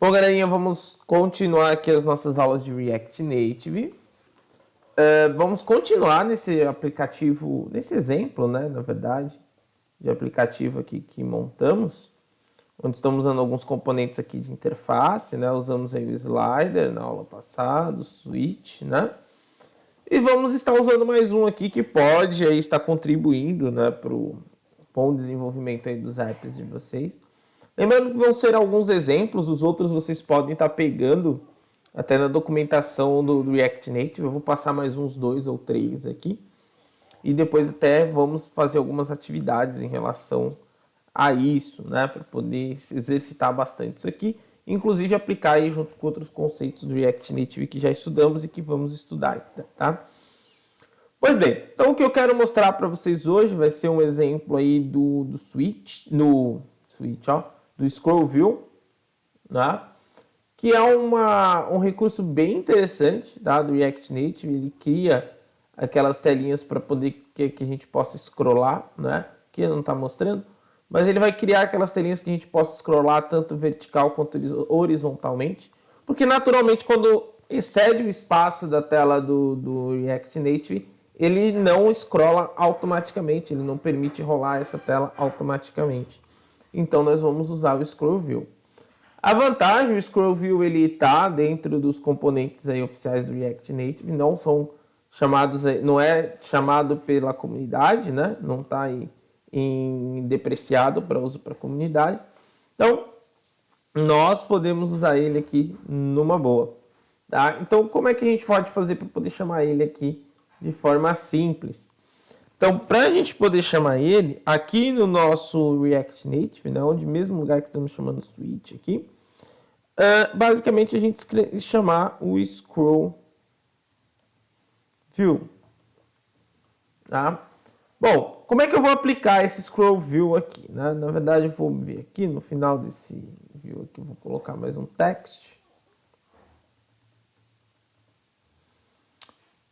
Bom, galerinha, vamos continuar aqui as nossas aulas de React Native. Vamos continuar nesse aplicativo, nesse exemplo, né, na verdade, de aplicativo aqui que montamos, onde estamos usando alguns componentes aqui de interface, né, usamos aí o slider na aula passada, o switch, né, e vamos estar usando mais um aqui que pode aí estar contribuindo, né, para o bom desenvolvimento aí dos apps de vocês. Lembrando que vão ser alguns exemplos, os outros vocês podem estar pegando até na documentação do React Native. Eu vou passar mais uns 2 ou 3 aqui. E depois até vamos fazer algumas atividades em relação a isso, né? Para poder exercitar bastante isso aqui. Inclusive aplicar aí junto com outros conceitos do React Native que já estudamos e que vamos estudar, tá? Pois bem, então o que eu quero mostrar para vocês hoje vai ser um exemplo aí do switch, do scroll view, né? Que é um recurso bem interessante, tá? Do React Native. Ele cria aquelas telinhas para poder que a gente possa scrollar, né? Que não está mostrando, mas ele vai criar aquelas telinhas que a gente possa scrollar tanto vertical quanto horizontalmente, porque naturalmente quando excede o espaço da tela do React Native, ele não scrolla automaticamente, ele não permite rolar essa tela automaticamente. Então nós vamos usar o Scroll View. A vantagem, o Scroll View ele está dentro dos componentes aí oficiais do React Native, não são chamados, não é chamado pela comunidade, né? Não está aí depreciado para uso para a comunidade. Então nós podemos usar ele aqui numa boa, tá? Então como é que a gente pode fazer para poder chamar ele aqui de forma simples? Então, para a gente poder chamar ele, aqui no nosso React Native, né, onde mesmo lugar que estamos chamando switch aqui, basicamente a gente chamar o scroll view. Tá? Bom, como é que eu vou aplicar esse scroll view aqui? Né? Na verdade, eu vou vir aqui no final desse view aqui, vou colocar mais um text.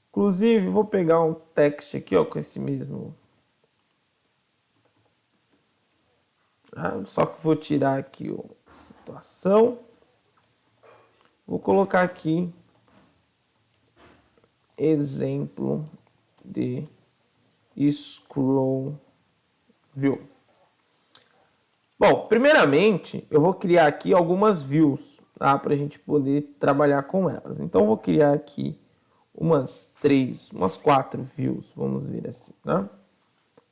Inclusive, vou pegar um text aqui, ó, com esse mesmo. Só que vou tirar aqui a situação. Vou colocar aqui exemplo de scroll view. Bom, primeiramente, eu vou criar aqui algumas views, tá? Para a gente poder trabalhar com elas. Então, eu vou criar aqui umas 4 views, vamos ver assim, tá?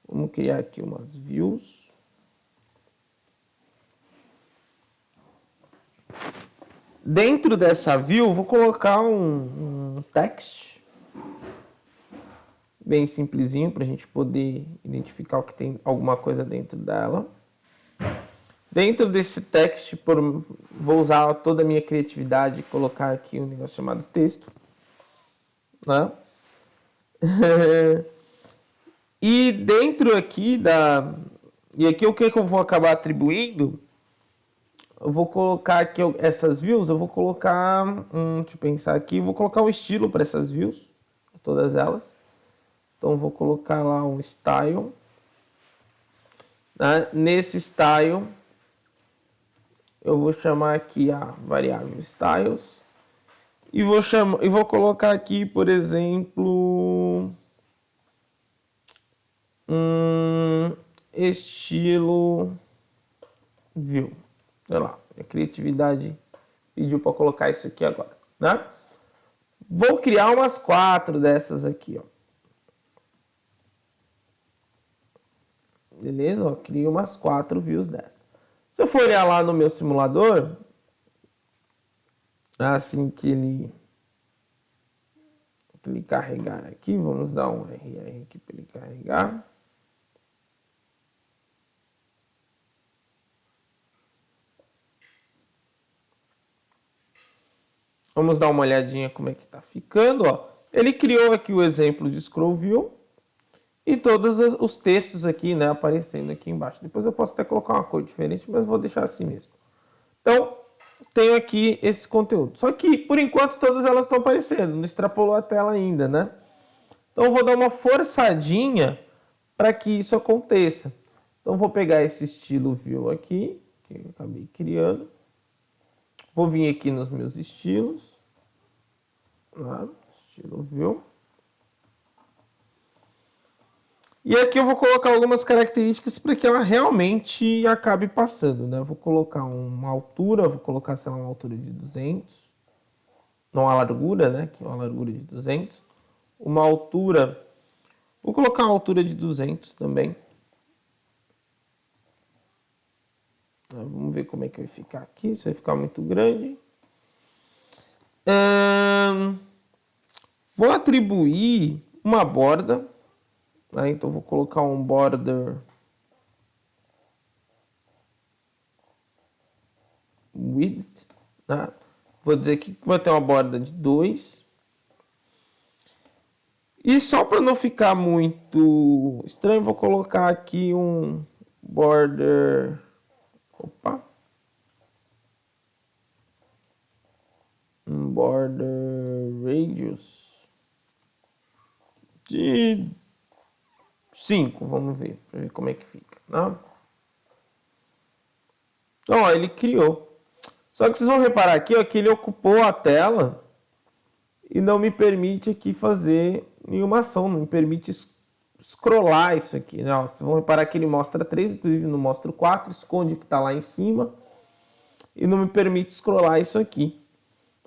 Vamos criar aqui umas views. Dentro dessa view, vou colocar um text bem simplesinho para a gente poder identificar o que tem alguma coisa dentro dela. Dentro desse text, vou usar toda a minha criatividade e colocar aqui um negócio chamado texto, né? E dentro aqui e aqui o que eu vou acabar atribuindo? Eu vou colocar aqui essas views, eu vou colocar, deixa eu pensar aqui, vou colocar um estilo para essas views, todas elas. Então eu vou colocar lá um style, né? Nesse style eu vou chamar aqui a variável styles e vou colocar aqui, por exemplo, estilo view. Olha lá, a criatividade pediu para colocar isso aqui agora, né? Vou criar umas 4 dessas aqui, ó. Beleza? Ó, crio umas 4 views dessas. Se eu for olhar lá no meu simulador, assim que ele carregar aqui, vamos dar um RR aqui para ele carregar. Vamos dar uma olhadinha como é que está ficando, ó. Ele criou aqui o exemplo de scroll view e todos os textos aqui, né, aparecendo aqui embaixo. Depois eu posso até colocar uma cor diferente, mas vou deixar assim mesmo. Então, tenho aqui esse conteúdo. Só que, por enquanto, todas elas estão aparecendo. Não extrapolou a tela ainda, né? Então, eu vou dar uma forçadinha para que isso aconteça. Então, vou pegar esse estilo view aqui, que eu acabei criando. Vou vir aqui nos meus estilos. Estilo view. E aqui eu vou colocar algumas características para que ela realmente acabe passando, né? Eu vou colocar uma altura, vou colocar, sei lá, uma altura de 200. Não, a largura, né? Que é uma largura de 200. Uma altura... Vou colocar uma altura de 200 também. Vamos ver como é que vai ficar aqui. Se vai ficar muito grande. Vou atribuir uma borda. Então vou colocar um border width. Tá? Vou dizer que vai ter uma borda de 2. E só para não ficar muito estranho, vou colocar aqui um border... Opa! Um border radius de 5, vamos ver, para ver como é que fica, tá? Então, ó, ele criou. Só que vocês vão reparar aqui, ó, que ele ocupou a tela e não me permite aqui fazer nenhuma ação, não me permite scrollar isso aqui, né? Ó, vocês vão reparar que ele mostra 3, inclusive não mostra o 4, esconde o que está lá em cima e não me permite scrollar isso aqui.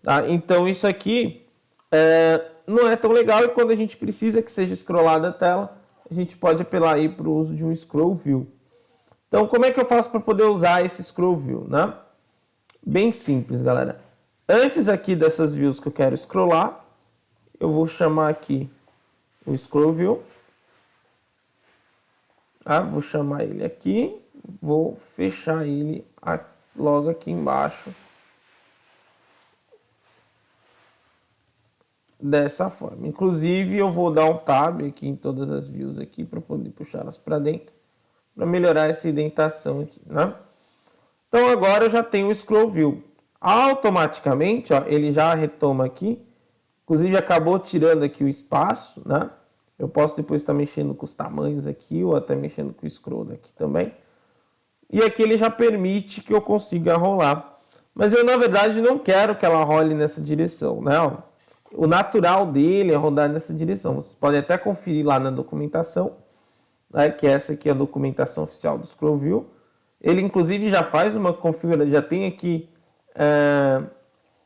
Tá? Então isso aqui não é tão legal e quando a gente precisa que seja scrollada a tela, a gente pode apelar aí para o uso de um scroll view. Então como é que eu faço para poder usar esse scroll view, né? Bem simples, galera. Antes aqui dessas views que eu quero scrollar, eu vou chamar aqui o scroll view. Vou chamar ele aqui, vou fechar ele logo aqui embaixo. Dessa forma. Inclusive, eu vou dar um tab aqui em todas as views aqui para poder puxá-las para dentro, para melhorar essa indentação aqui, né? Então, agora eu já tenho o scroll view. Automaticamente, ó, ele já retoma aqui. Inclusive, acabou tirando aqui o espaço, né? Eu posso depois estar mexendo com os tamanhos aqui, ou até mexendo com o scroll daqui também. E aqui ele já permite que eu consiga rolar. Mas eu, na verdade, não quero que ela role nessa direção, né? Ó, o natural dele é rodar nessa direção. Vocês podem até conferir lá na documentação, né, que essa aqui é a documentação oficial do Scroll View. Ele, inclusive, já faz uma configuração, já tem aqui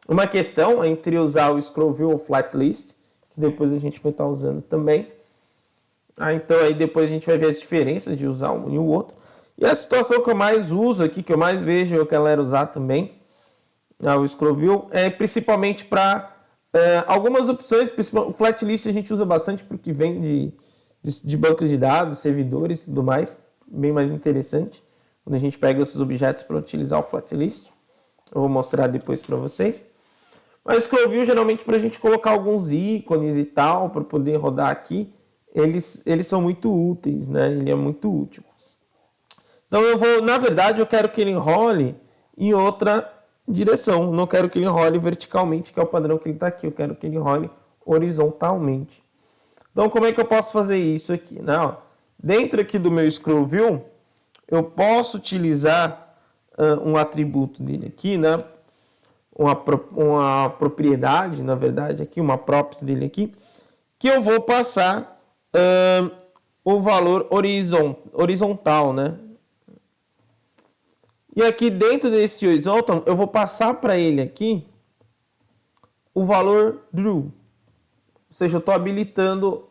uma questão entre usar o Scroll View ou Flat List, que depois a gente vai estar usando também. Então, aí depois a gente vai ver as diferenças de usar um e o outro. E a situação que eu mais uso aqui, que eu mais vejo eu quero usar também, o Scroll View, é principalmente para algumas opções. O Flat List a gente usa bastante porque vem de bancos de dados, servidores e tudo mais, bem mais interessante, quando a gente pega esses objetos para utilizar o Flat List. Eu vou mostrar depois para vocês. Mas o Scroll View, geralmente, para a gente colocar alguns ícones e tal, para poder rodar aqui, eles são muito úteis, né? Ele é muito útil. Então, na verdade, eu quero que ele role em outra direção. Não quero que ele role verticalmente, que é o padrão que ele está aqui. Eu quero que ele role horizontalmente. Então, como é que eu posso fazer isso aqui, né? Ó, dentro aqui do meu Scroll View, eu posso utilizar um atributo dele aqui, né? Uma propriedade, na verdade, aqui, uma props dele aqui, que eu vou passar o valor horizontal, né? E aqui dentro desse horizontal, eu vou passar para ele aqui o valor Drew. Ou seja, eu estou habilitando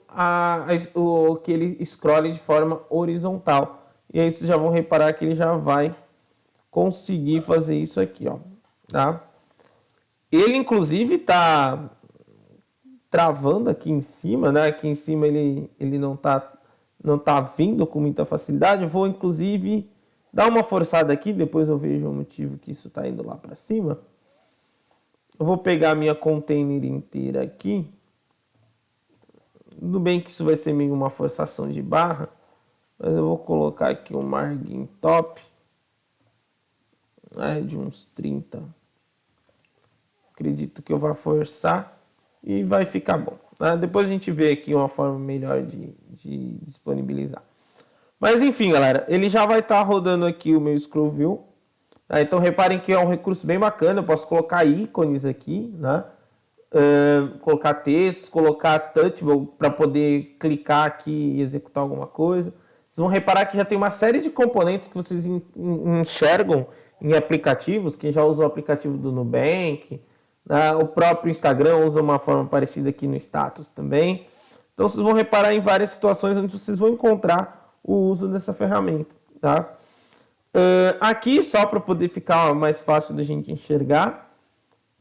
que ele scrolle de forma horizontal. E aí vocês já vão reparar que ele já vai conseguir fazer isso aqui, ó. Tá? Ele, inclusive, está travando aqui em cima, né? Aqui em cima ele não tá vindo com muita facilidade. Eu vou, inclusive, dar uma forçada aqui, depois eu vejo o motivo que isso está indo lá para cima. Eu vou pegar a minha container inteira aqui. Tudo bem que isso vai ser meio uma forçação de barra, mas eu vou colocar aqui um margin top, né, de uns 30. Acredito que eu vou forçar e vai ficar bom. Tá? Depois a gente vê aqui uma forma melhor de disponibilizar. Mas enfim, galera, ele já vai estar rodando aqui o meu Scroll View. Tá? Então reparem que é um recurso bem bacana, eu posso colocar ícones aqui, né? Colocar textos, colocar touchable para poder clicar aqui e executar alguma coisa. Vocês vão reparar que já tem uma série de componentes que vocês enxergam em aplicativos, quem já usou o aplicativo do Nubank, né? O próprio Instagram usa uma forma parecida aqui no status também. Então vocês vão reparar em várias situações onde vocês vão encontrar o uso dessa ferramenta. Tá? Aqui, só para poder ficar mais fácil da gente enxergar,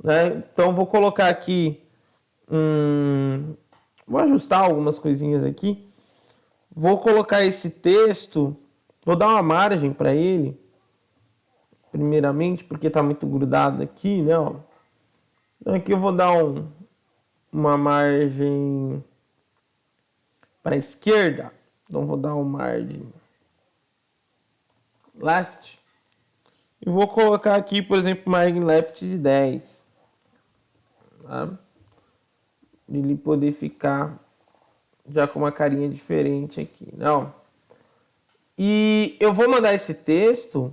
né? Então vou colocar aqui, vou ajustar algumas coisinhas aqui. Vou colocar esse texto, vou dar uma margem para ele, primeiramente, porque está muito grudado aqui, né? Ó. Então aqui eu vou dar uma margem para a esquerda, então vou dar uma margem left e vou colocar aqui, por exemplo, margem left de 10. Tá? Ele poder ficar já com uma carinha diferente aqui, não? E eu vou mandar esse texto,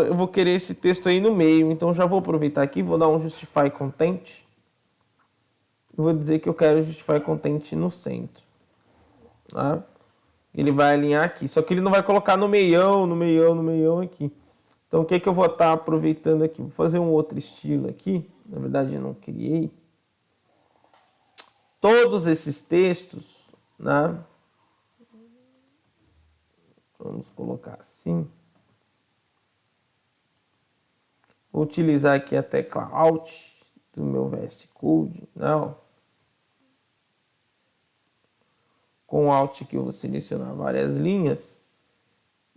eu vou querer esse texto aí no meio, então já vou aproveitar aqui, vou dar um justify content, e vou dizer que eu quero justify content no centro, tá? Ele vai alinhar aqui, só que ele não vai colocar no meião aqui. Então o que eu vou estar aproveitando aqui? Vou fazer um outro estilo aqui, na verdade eu não criei. Todos esses textos, né? Vamos colocar assim. Vou utilizar aqui a tecla Alt do meu VS Code, não. Com Alt aqui eu vou selecionar várias linhas.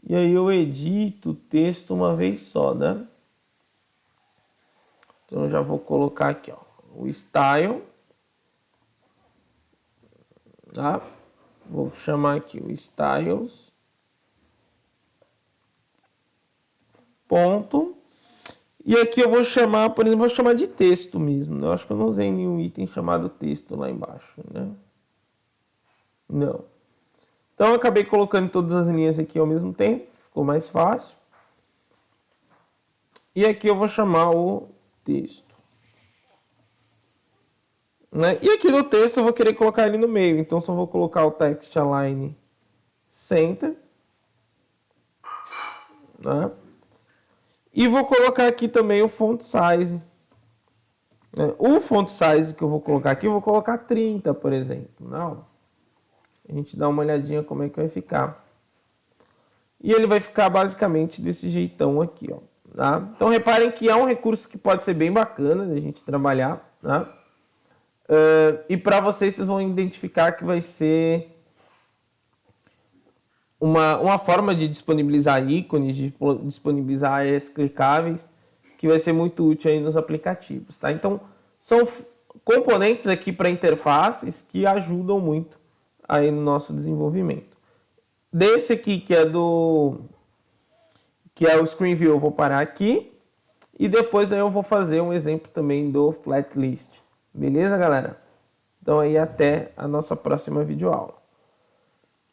E aí eu edito o texto uma vez só, né? Então eu já vou colocar aqui, ó, o style. Tá? Vou chamar aqui o styles. Ponto. E aqui eu vou chamar, por exemplo, vou chamar de texto mesmo. Eu acho que eu não usei nenhum item chamado texto lá embaixo, né? Não. Então eu acabei colocando todas as linhas aqui ao mesmo tempo. Ficou mais fácil. E aqui eu vou chamar o texto. Né? E aqui no texto eu vou querer colocar ele no meio. Então só vou colocar o text align center. Né? E vou colocar aqui também o font size. O font size que eu vou colocar aqui, eu vou colocar 30, por exemplo. Não. A gente dá uma olhadinha como é que vai ficar. E ele vai ficar basicamente desse jeitão aqui, ó. Tá? Então reparem que é um recurso que pode ser bem bacana da gente trabalhar. Tá? E para vocês vão identificar que vai ser uma forma de disponibilizar ícones, de disponibilizar áreas clicáveis, que vai ser muito útil aí nos aplicativos, tá? Então, são componentes aqui para interfaces que ajudam muito aí no nosso desenvolvimento. Desse aqui, que é o Screen View, eu vou parar aqui. E depois aí eu vou fazer um exemplo também do Flat List. Beleza, galera? Então aí até a nossa próxima videoaula.